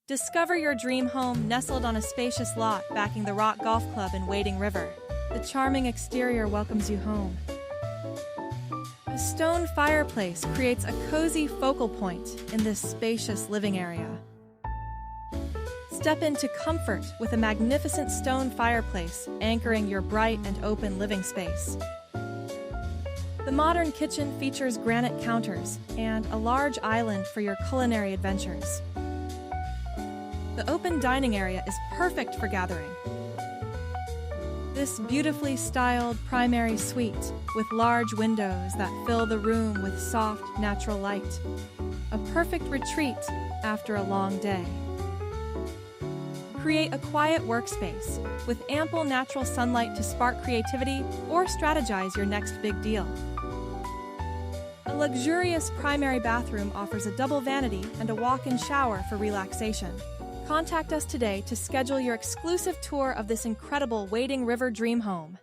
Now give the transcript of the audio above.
Discover your dream home nestled on a spacious lot backing the Rock Golf Club in Wading River. The charming exterior welcomes you home. A stone fireplace creates a cozy focal point in this spacious living area. Step into comfort with a magnificent stone fireplace anchoring your bright and open living space. The modern kitchen features granite counters and a large island for your culinary adventures. The open dining area is perfect for gathering. This beautifully styled primary suite with large windows that fill the room with soft, natural light. A perfect retreat after a long day. Create a quiet workspace with ample natural sunlight to spark creativity or strategize your next big deal. A luxurious primary bathroom offers a double vanity and a walk-in shower for relaxation. Contact us today to schedule your exclusive tour of this incredible Wading River dream home.